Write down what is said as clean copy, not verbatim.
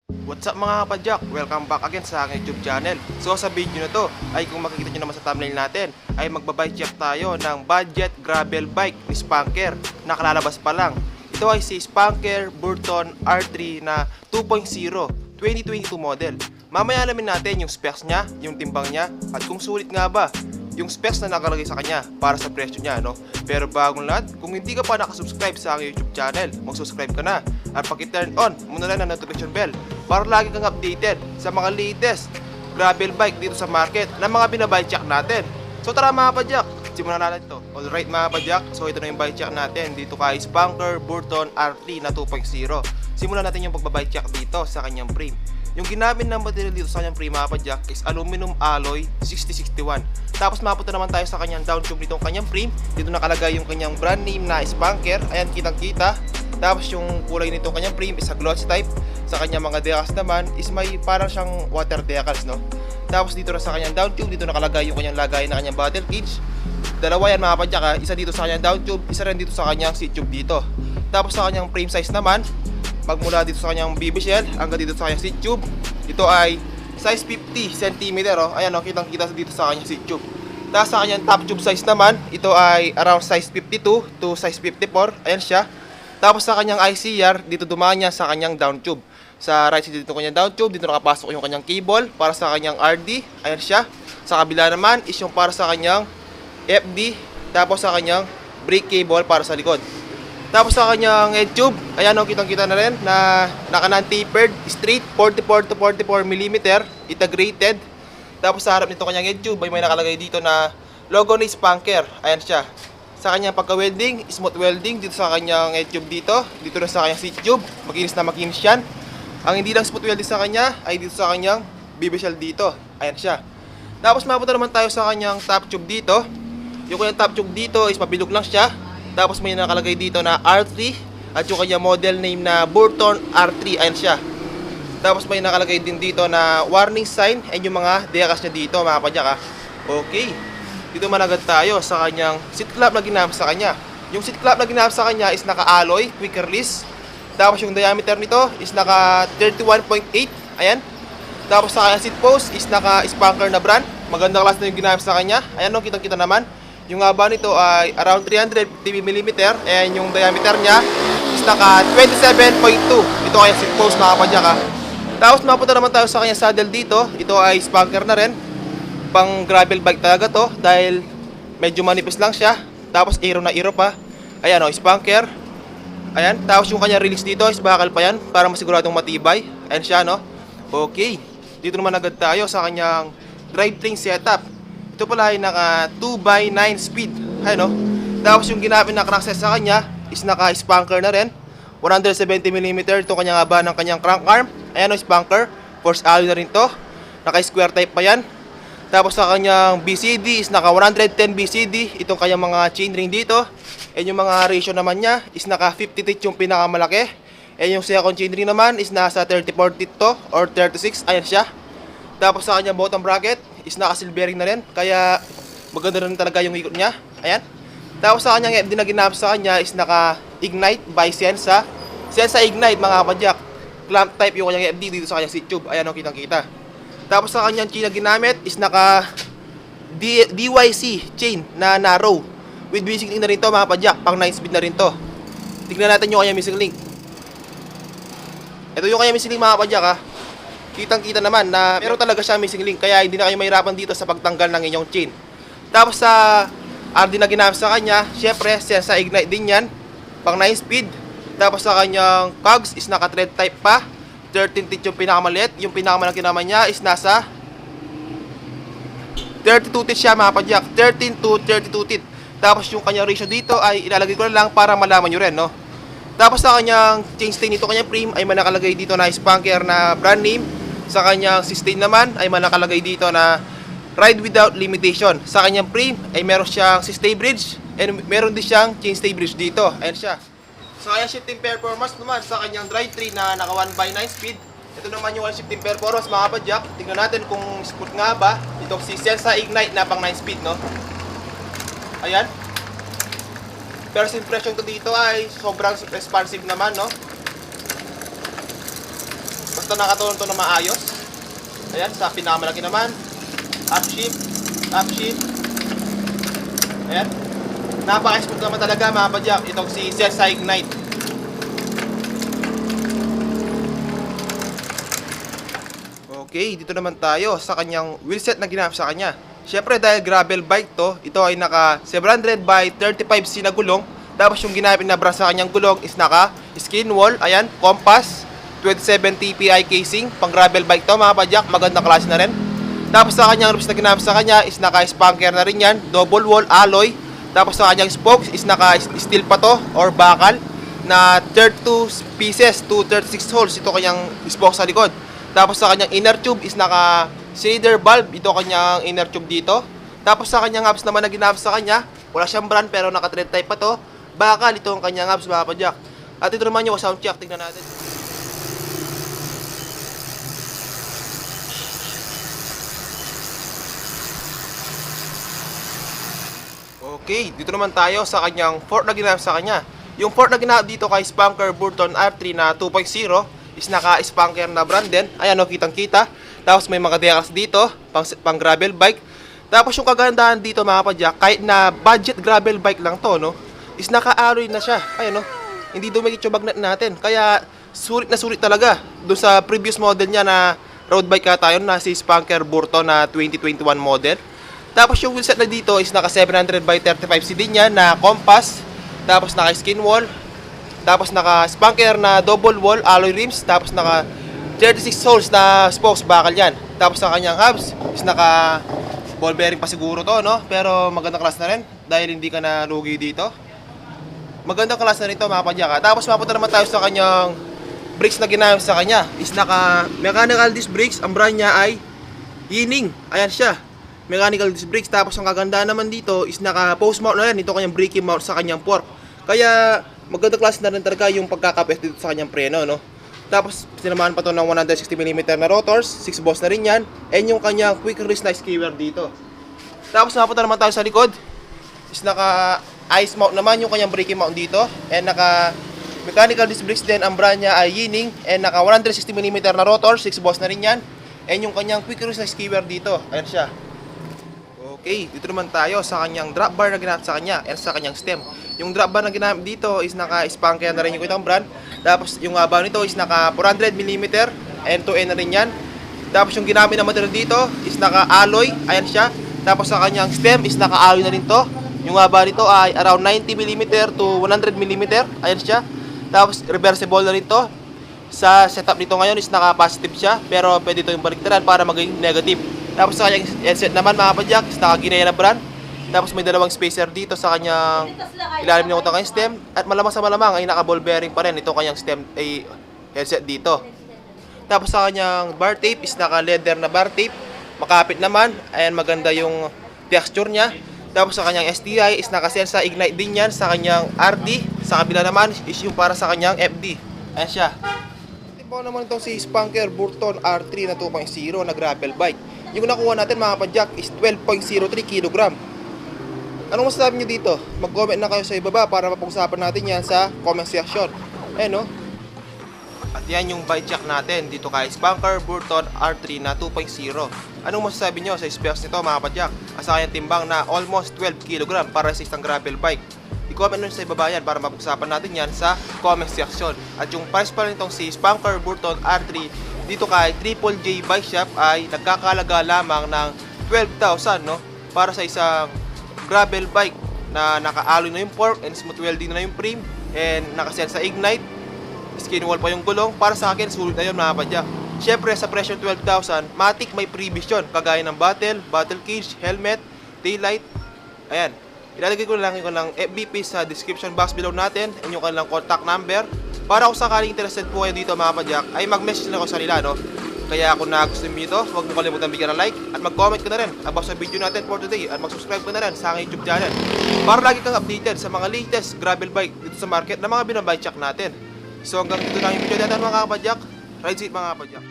What's up mga kapadyak? Welcome back again sa aking YouTube channel. So sa video na to ay kung makikita nyo naman sa thumbnail natin ay magbabike check tayo ng budget gravel bike ni Spanker na kalalabas pa lang. Ito ay si Spanker Burton R3 na 2.0 2022 model. Mamaya alamin natin yung specs niya, yung timbang niya at kung sulit nga ba yung specs na nakalagay sa kanya para sa presyo niya, no? Pero bagong lahat, kung hindi ka pa nakasubscribe sa aking YouTube channel, mag-subscribe ka na at paki-turn on muna lang ang notification bell para lagi kang updated sa mga latest gravel bike dito sa market na mga binabike check natin. So tara mga kapadyak, simulan natin ito. Alright mga kapadyak, so ito na yung bike check natin dito kay Spanker Burton R3 na 2.0. Simulan natin yung pagbabike check dito sa kanyang frame. Yung ginamit ng material dito sa kanyang frame mga kapadyak is aluminum alloy 6061. Tapos mapunta naman tayo sa kanyang down tube nitong kanyang frame. Dito nakalagay yung kanyang brand name na Spanker. Ayan, kitang kita. Tapos yung kulay nitong kanyang frame is a gloss type. Sa kanyang mga decals naman is may parang siyang water decals, no? Tapos dito na sa kanyang down tube, dito nakalagay yung kanyang lagay na kanyang bottle cage. Dalawa yan mga kapadyak ha. Isa dito sa kanyang down tube, isa rin dito sa kanyang seat tube dito. Tapos sa kanyang frame size naman, pagmula dito sa kanyang BB shell hanggang dito sa kanyang seat tube, ito ay size 50 cm, oh. Ayan, oh, kitang-kita dito sa kanyang seat tube. Tapos sa kanyang top tube size naman, ito ay around size 52 to size 54. Ayan siya. Tapos sa kanyang ICR, dito dumaan niya sa kanyang down tube. Sa right side dito kanyang down tube, dito nakapasok yung kanyang cable para sa kanyang RD. Ayan siya. Sa kabila naman is yung para sa kanyang FD. Tapos sa kanyang brake cable para sa likod. Tapos sa kanyang head tube, ayan o, kitang-kita na rin na naka-non-tapered, straight 44 to 44 mm, integrated. Tapos sa harap nito kanyang head tube ay may nakalagay dito na logo ni Spanker. Ayan siya. Sa kanyang pagka-welding, smooth welding dito sa kanyang head tube dito. Dito na sa kanyang seat tube, makinis na makinis yan. Ang hindi lang smooth welding sa kanya ay dito sa kanyang BB shell dito. Ayan siya. Tapos mapunta naman tayo sa kanyang top tube dito. Yung kanyang top tube dito is mabilog lang siya. Tapos may nakalagay dito na R3 at yung kanyang model name na Burton R3. Ayan siya. Tapos may nakalagay din dito na warning sign and yung mga decals niya dito mga kapadyak ha. Okay. Dito man agad tayo sa kanyang seat clamp na ginamit sa kanya. Yung seat clamp na ginamit sa kanya is naka-alloy, quick release. Tapos yung diameter nito is naka 31.8. Ayan. Tapos sa kanyang seat post is naka-Spanker na brand. Magandang class na yung ginamit sa kanya. Ayan o, kitang-kita naman. Yung haba nito ay around 350 mm and yung diameter niya is naka 27.2. Ito kaya seat post mga kapadyak ha. Tapos mapunta naman tayo sa kanyang saddle dito. Ito ay Spanker na rin. Pang gravel bike talaga to dahil medyo manipis lang siya. Tapos aero na aero pa. Ayan o, Spanker. Ayan, tapos yung kanyang release dito is bakal pa yan para masiguradong matibay. Ayan siya, no? Okay. Dito naman agad tayo sa kanyang drivetrain setup. Ito pala ay naka 2x9 speed. Ayan, no? Tapos yung ginamit na crankset sa kanya is naka Spanker na rin. 170 mm ito kanyang haba ng kanyang crank arm. Ayan, no? Spanker. Force alloy na rin to. Naka square type pa yan. Tapos sa kanyang BCD is naka 110 BCD. Itong kanyang mga chainring dito. And yung mga ratio naman niya is naka 50 teeth yung pinakamalaki. And yung second chainring naman is nasa 34 teeth to or 36. Ayan siya. Tapos sa kanyang bottom bracket is naka silvering na rin. Kaya maganda rin talaga yung ikot niya. Ayan. Tapos sa kanyang FD na ginamit sa kanya is naka Ignite by Sensa. Sensa Ignite mga kapadyak. Clamp type yung kanyang FD dito sa kanyang seat tube. Ayan o, kitang-kita. Tapos sa kanyang chain na ginamit is naka DYC chain na narrow. With missing link na rin to mga kapadyak. Pang 9 speed na rin to. Tignan natin yung kanyang missing link. Ito yung kanyang missing link mga kapadyak ha. Kitang-kita naman na meron talaga siya missing link. Kaya hindi na kayo mahirapan dito sa pagtanggal ng inyong chain. Tapos sa RD na ginamit sa kanya, syempre Sensa Ignite din yan. Pang 9 speed. Tapos sa kanyang cogs is naka thread type pa. 13 teeth yung pinakamaliit. Yung pinakamalaki naman niya is nasa 32 teeth siya mga kapadyak. 13 to 32 teeth. Tapos yung kanyang ratio dito ay ilalagay ko na lang para malaman nyo rin, no? Tapos sa kanyang chainstay nito, kanyang frame ay manakalagay dito na Spanker na brand name. Sa kanyang sustain naman ay manakalagay dito na Ride Without Limitation. Sa kanyang frame ay meron siyang stay bridge and meron din siyang chainstay bridge dito. Ayan siya. Sa kanyang shifting performance naman sa kanyang drivetrain na naka 1x9 speed. Ito naman yung shifting performance mga kapadyak. Tingnan natin kung smooth nga ba. Itong si Sensa Ignite na pang 9 speed, no? Ayan. First impression ko dito ay sobrang responsive naman, no? Basta nakatuon to na maayos. Ayan, sa pinakamalaki naman. Upshift, upshift. Ayan. Napaka-smooth naman talaga mga kapadyak. Itong si Sensa Ignite. Okay, dito naman tayo sa kanyang wheelset na ginamit sa kanya. Siyempre dahil gravel bike to, ito ay naka 700 by 35C na gulong. Tapos yung ginamit na brass sa kanyang gulong is naka skin wall, ayan, compass, 27 TPI casing, pang gravel bike to mga kapadyak, magandang klase na rin. Tapos sa kanyang ropes na ginamit sa kanya is naka spanker na rin yan, double wall alloy. Tapos sa kanyang spokes is naka steel pa to or bakal na 32 pieces to 36 holes. Ito kanyang spokes sa likod. Tapos sa kanyang inner tube is naka cylinder valve. Ito kanyang inner tube dito. Tapos sa kanyang hubs naman na ginamit sa kanya, wala siyang brand pero naka-thread type pa to. Bakal ito ang kanyang hubs mga kapadyak. At ito naman yung sound check. Tingnan natin. Okay, dito naman tayo sa kanyang fork na ginamit sa kanya. Yung fork na ginamit dito kay Spanker Burton R3 na 2.0 is naka-spanker na brand din. Ayan o, kitang-kita. Tapos may mga decals dito, pang gravel bike. Tapos yung kagandahan dito mga kapadyak, kahit na budget gravel bike lang to, no, is naka-alloy na siya. Ayan o, hindi dumikit yung bagnet natin. Kaya sulit talaga. Doon sa previous model niya na road bike ka tayo, na si Spanker Burton na 2021 model. Tapos yung wheelset na dito is naka 700 by 35C din yan na compass. Tapos naka skin wall. Tapos naka spanker na double wall alloy rims. Tapos naka 36 holes na spokes bakal yan. Tapos sa kanyang hubs is naka ball bearing pa siguro to, no? Pero magandang class na rin dahil hindi ka na lugi dito. Magandang class na rin to mga kapadyak. Tapos mapunta naman tayo sa kanyang brakes na ginamit sa kanya. Is naka mechanical disc brakes. Ang brand niya ay Yining. Ayan siya, mechanical disc brakes. Tapos ang kagandahan naman dito is naka post mount na yan. Ito kanyang braking mount sa kanyang fork. Kaya magandang klase na rin talaga yung pagkakapit dito sa kanyang preno, no? Tapos sinamahan pa to ng 160mm na rotors, 6 balls na rin yan. And yung kanyang quick release na skewer dito. Tapos napunta naman tayo sa likod. Is naka ice mount naman yung kanyang braking mount dito. And naka mechanical disc brakes din. Ang brand niya ay Yining. And naka 160mm na rotor, 6 balls na rin yan. And yung kanyang quick release na skewer dito. Ayan siya. Okay, dito naman tayo sa kanyang drop bar na ginamit sa kanya and sa kanyang stem. Yung drop bar na ginamit dito is naka-spanker na rin yung itong brand. Tapos yung haba nito is naka 400mm end-to-end na rin yan. Tapos yung ginamit na material dito is naka-alloy. Ayan siya. Tapos sa kanyang stem is naka-alloy na rin to. Yung haba nito ay around 90mm to 100mm. Ayan siya. Tapos reversible na rin to. Sa setup nito ngayon is naka-positive siya. Pero pwede ito yung baliktaran para maging negative. Tapos sa kanyang headset naman mga kapadyak is naka-Ginea na brand. Tapos may dalawang spacer dito sa kanyang ilalim ng kanyang stem. At malamang sa malamang ay naka-ball bearing pa rin itong kanyang stem ay headset dito. Tapos sa kanyang bar tape is naka-leather na bar tape. Makapit naman. Ayan, maganda yung texture niya. Tapos sa kanyang STI is naka-Sensa Ignite din yan sa kanyang RD. Sa kabila naman is yung para sa kanyang FD. Ayan siya. Tibaw naman itong si Spanker Burton R3 na 2.0 na gravel bike. Yung nakuha natin mga kapadyak is 12.03 kg. Anong masasabi nyo dito? Mag-comment na kayo sa ibaba para mapag-usapan natin yan sa comment section. No? At yan yung bike check natin dito kay Spanker Burton R3 na 2.0. Anong masasabi nyo sa specs nito mga kapadyak? Asa kayang timbang na almost 12 kg para sa isang gravel bike. I-comment nyo sa ibaba yan para mapag-usapan natin yan sa comment section. At yung price pa rin itong si Spanker Burton R3 dito kay Triple J Bike Shop ay nagkakalaga lamang ng 12,000, no? Para sa isang gravel bike na naka-alloy na yung fork and smooth welding na yung frame and naka-Sensa Ignite, skin wall pa yung gulong. Para sa akin, sulit na yun mga kapadyak. Syempre sa presyo 12,000, matik may previous yun, kagaya ng battle cage, helmet, taillight. Ayan, ilalagay ko lang yung ng FB sa description box below natin and yung kanilang contact number. Para kung sakaling interested po kayo dito mga kapadyak, ay mag-message na ako sa nila, no? Kaya kung nagustuhan nyo ito, huwag mo kalimutan bigyan ng like at mag-comment ka na rin about sa video natin for today at mag-subscribe ka na rin sa aking YouTube channel para lagi kang updated sa mga latest gravel bike dito sa market na mga binabike check natin. So hanggang dito lang yung video natin mga kapadyak. Ride safe mga kapadyak.